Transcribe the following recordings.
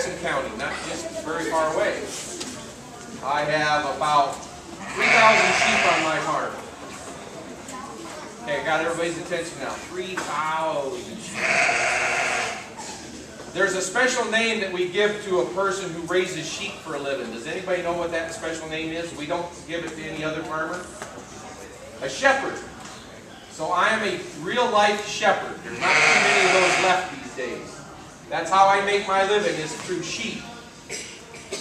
Jackson County, not just very far away. I have about 3,000 sheep on my farm. Okay, I got everybody's attention now. 3,000 sheep. There's a special name that we give to a person who raises sheep for a living. Does anybody know what that special name is? We don't give it to any other farmer. A shepherd. So I am a real-life shepherd. There's not too many of those left these days. That's how I make my living, is through sheep.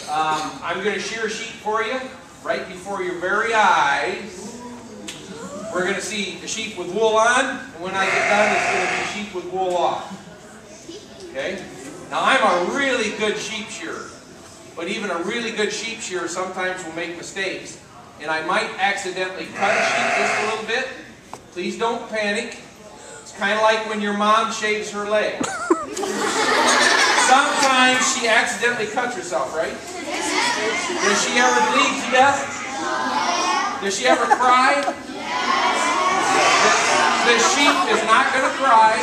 I'm going to shear sheep for you right before your very eyes. We're going to see a sheep with wool on, and when I get done, it's going to be sheep with wool off. Okay? Now, I'm a really good sheep shearer, but even a really good sheep shearer sometimes will make mistakes, and I might accidentally cut a sheep just a little bit. Please don't panic. It's kind of like when your mom shaves her leg. Sometimes she accidentally cuts herself, right? Does she ever bleed to death? Does she ever cry? The sheep is not going to cry,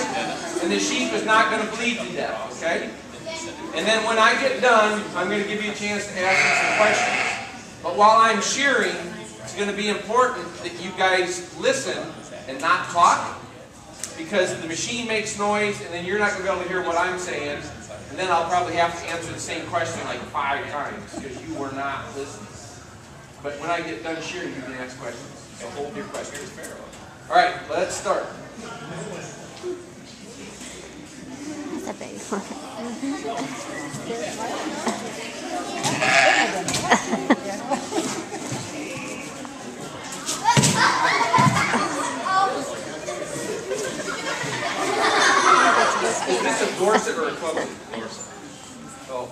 and the sheep is not going to bleed to death, okay? And then when I get done, I'm going to give you a chance to ask me some questions. But while I'm shearing, it's going to be important that you guys listen and not talk, because the machine makes noise, and then you're not going to be able to hear what I'm saying, and then I'll probably have to answer the same question like 5 times, because you were not listening. But when I get done shearing, you can ask questions. So hold your questions. All right, let's start. That's a big one. Is this a Dorset or a Clubman? Dorset. Oh.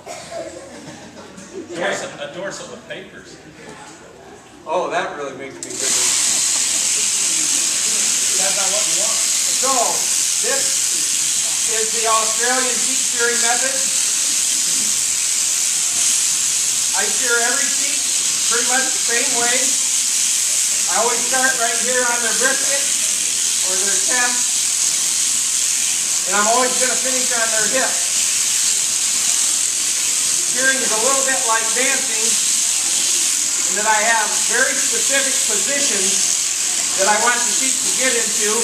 A Dorset with papers. Oh, that really makes me different. Depends on what you want. So, this is the Australian sheep shearing method. I shear every sheep pretty much the same way. I always start right here on their brisket or their chest, and I'm always going to finish on their hip. Shearing is a little bit like dancing, in that I have very specific positions that I want the sheep to get into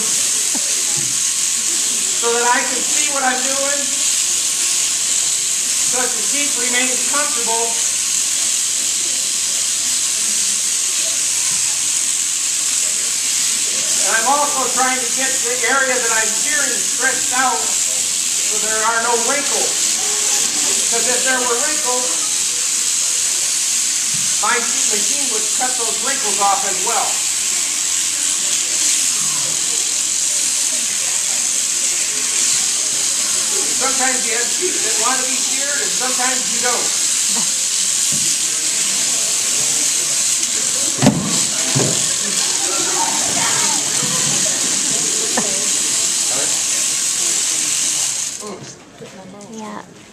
so that I can see what I'm doing, so that the sheep remains comfortable. And I'm also trying to get the area that I'm shearing stretched out so there are no wrinkles. Because if there were wrinkles, my machine would cut those wrinkles off as well. Sometimes you have sheep that want to be sheared, and sometimes you don't.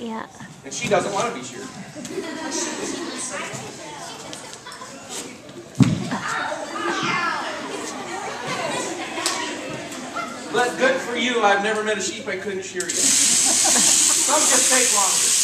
Yeah. And she doesn't want to be sheared. But good for you, I've never met a sheep I couldn't shear yet. Some just take longer.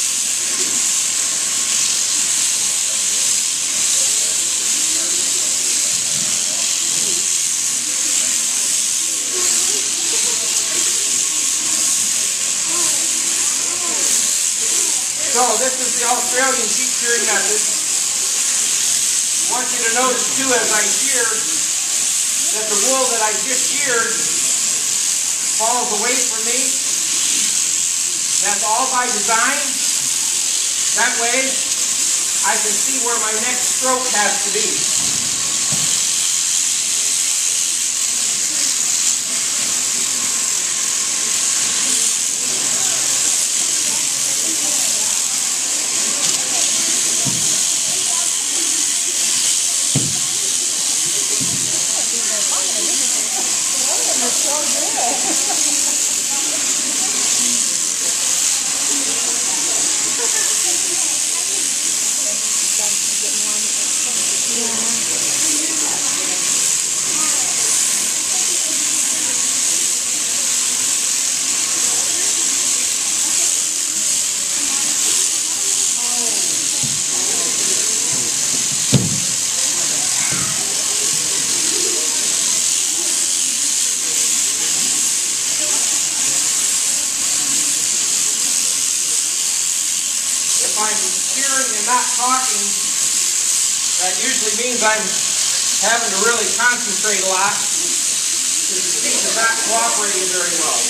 So this is the Australian sheep shearing method. I want you to notice too as I shear that the wool that I just sheared falls away from me. That's all by design. That way I can see where my next stroke has to be. Yeah. if I'm hearing and not talking, that usually means I'm having to really concentrate a lot because the sheep is not cooperating very well.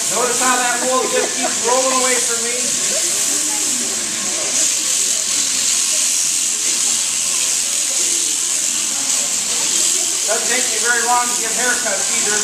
Notice how that wool just keeps rolling away from me. Doesn't take me very long to give haircuts either.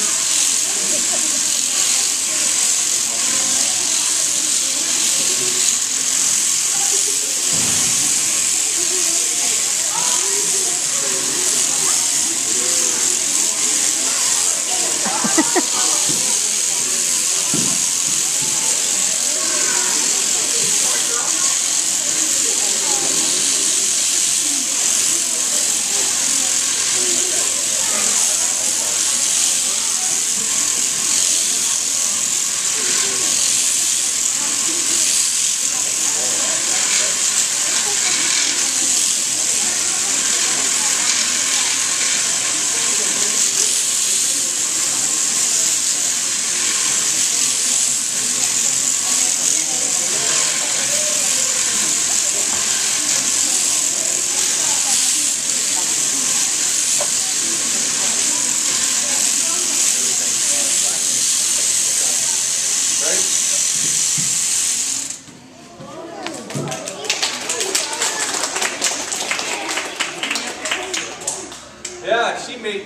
Yeah, she made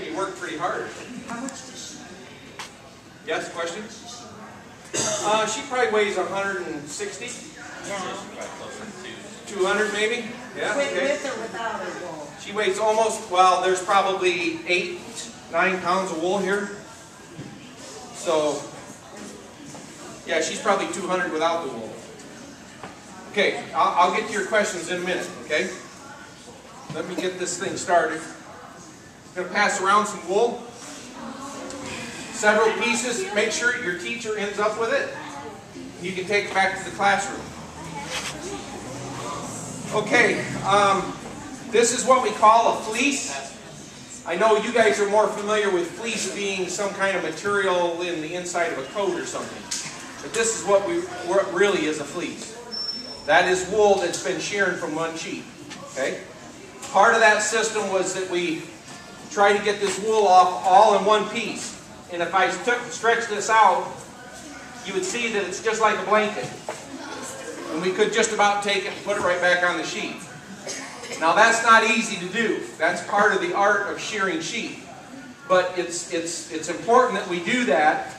me work pretty hard. How much does she? Yes, question? She probably weighs 160, Yeah. 200 maybe. Yeah. Okay. With or without her wool? She weighs almost, well, there's probably 8, 9 pounds of wool here. So, yeah, she's probably 200 without the wool. Okay, I'll get to your questions in a minute, okay? Let me get this thing started. I'm going to pass around some wool. Several pieces. Make sure your teacher ends up with it. You can take it back to the classroom. Okay, this is what we call a fleece. I know you guys are more familiar with fleece being some kind of material in the inside of a coat or something. But this is what really is a fleece. That is wool that's been sheared from one sheep. Okay? Part of that system was that we try to get this wool off all in one piece. And if I stretch this out, you would see that it's just like a blanket. And we could just about take it and put it right back on the sheep. Now that's not easy to do. That's part of the art of shearing sheep. But it's important that we do that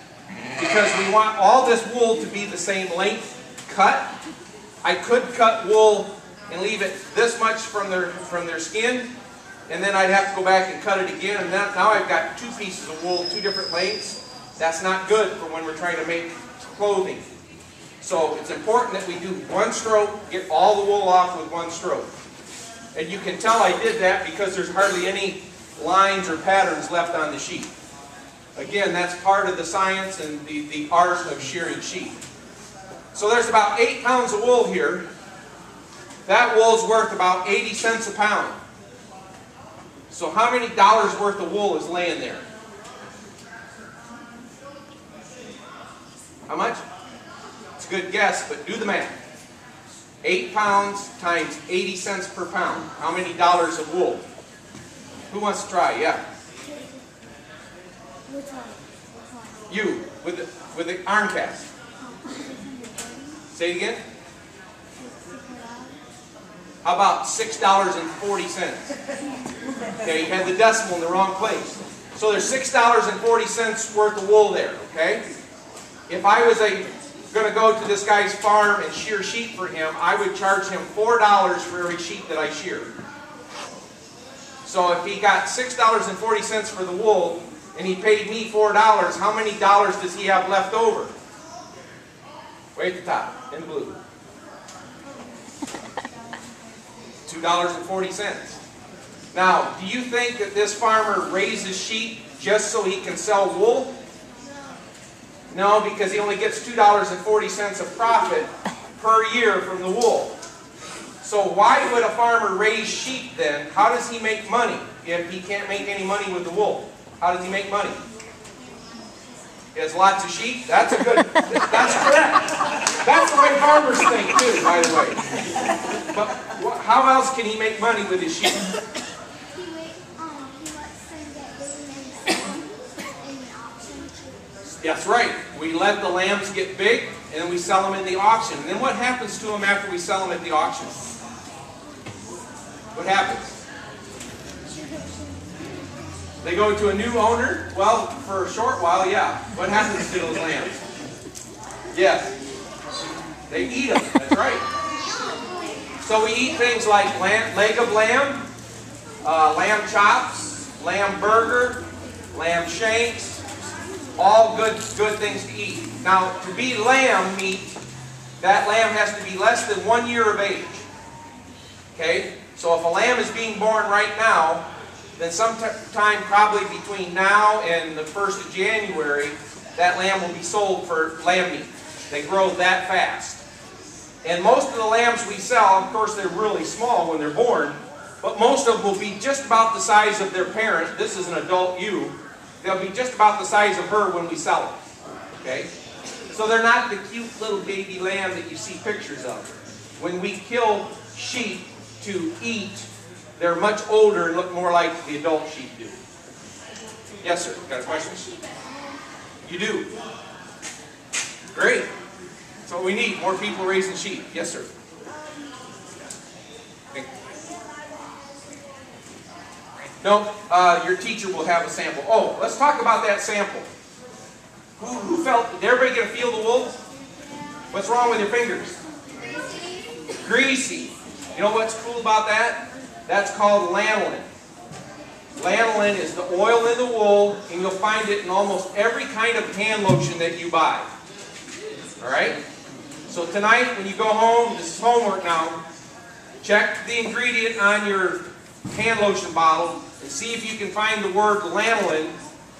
because we want all this wool to be the same length cut. I could cut wool and leave it this much from their skin, and then I'd have to go back and cut it again, and now I've got 2 pieces of wool, 2 different lengths. That's not good for when we're trying to make clothing. So it's important that we do one stroke, get all the wool off with one stroke. And you can tell I did that because there's hardly any lines or patterns left on the sheep. Again, that's part of the science and the art of shearing sheep. So there's about 8 pounds of wool here. That wool's worth about 80 cents a pound. So how many dollars worth of wool is laying there? How much? It's a good guess, but do the math. 8 pounds times 80 cents per pound. How many dollars of wool? Who wants to try? Yeah. Which one? You, with the arm cast. Say it again. How about $6.40? Okay, you had the decimal in the wrong place. So there's $6.40 worth of wool there, okay? If I was going to go to this guy's farm and shear sheep for him, I would charge him $4 for every sheep that I shear. So if he got $6.40 for the wool and he paid me $4, how many dollars does he have left over? Way at the top, in blue. $2.40. Now, do you think that this farmer raises sheep just so he can sell wool? No, because he only gets $2.40 of profit per year from the wool. So why would a farmer raise sheep then? How does he make money if he can't make any money with the wool? How does he make money? He has lots of sheep? That's a good, that's correct. That's the way farmers think too, by the way. But how else can he make money with his sheep? He lets them get big and sell them in the auction too. That's right. We let the lambs get big and then we sell them in the auction. And then what happens to them after we sell them at the auction? What happens? They go to a new owner? Well, for a short while, yeah. What happens to those lambs? Yes. They eat them. That's right. So we eat things like leg of lamb, lamb chops, lamb burger, lamb shanks, all good things to eat. Now, to be lamb meat, that lamb has to be less than 1 year of age. Okay? So if a lamb is being born right now, then sometime probably between now and the 1st of January, that lamb will be sold for lamb meat. They grow that fast. And most of the lambs we sell, of course they're really small when they're born, but most of them will be just about the size of their parent. This is an adult ewe. They'll be just about the size of her when we sell them. Okay? So they're not the cute little baby lamb that you see pictures of. When we kill sheep to eat, they're much older and look more like the adult sheep do. Yes, sir. Got a question? You do. Great. That's what we need. More people raising sheep. Yes, sir. No, your teacher will have a sample. Oh, let's talk about that sample. Who felt? Did everybody get a feel of the wool? What's wrong with your fingers? Greasy. You know what's cool about that? That's called lanolin. Lanolin is the oil in the wool, and you'll find it in almost every kind of hand lotion that you buy. Alright? So tonight, when you go home, this is homework now, check the ingredient on your hand lotion bottle and see if you can find the word lanolin,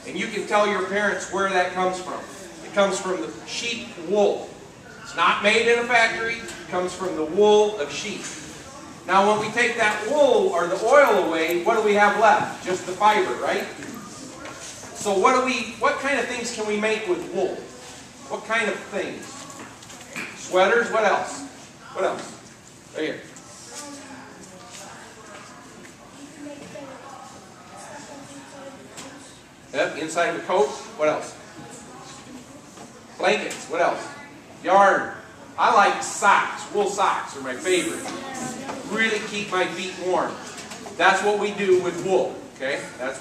and you can tell your parents where that comes from. It comes from the sheep wool. It's not made in a factory. It comes from the wool of sheep. Now when we take that wool or the oil away, what do we have left? Just the fiber, right? So what kind of things can we make with wool? What kind of things? Sweaters, what else? What else? Right here. Yep, inside of a coat. What else? Blankets, what else? Yarn. I like socks. Wool socks are my favorite. Really keep my feet warm. That's what we do with wool. Okay, that's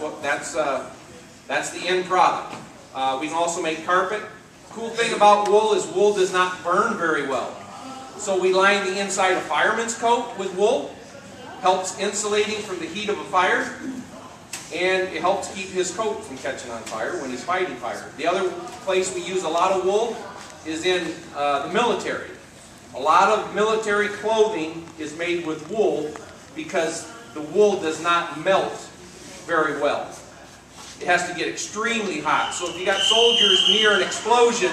the end product. We can also make carpet. Cool thing about wool does not burn very well. So we line the inside of fireman's coat with wool. Helps insulating from the heat of a fire, and it helps keep his coat from catching on fire when he's fighting fire. The other place we use a lot of wool is in the military. A lot of military clothing is made with wool because the wool does not melt very well. It has to get extremely hot. So if you got soldiers near an explosion,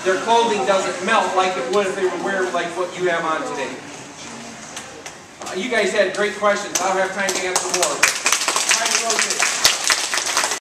their clothing doesn't melt like it would if they were wearing like what you have on today. You guys had great questions. I don't have time to answer more. Try to rotate.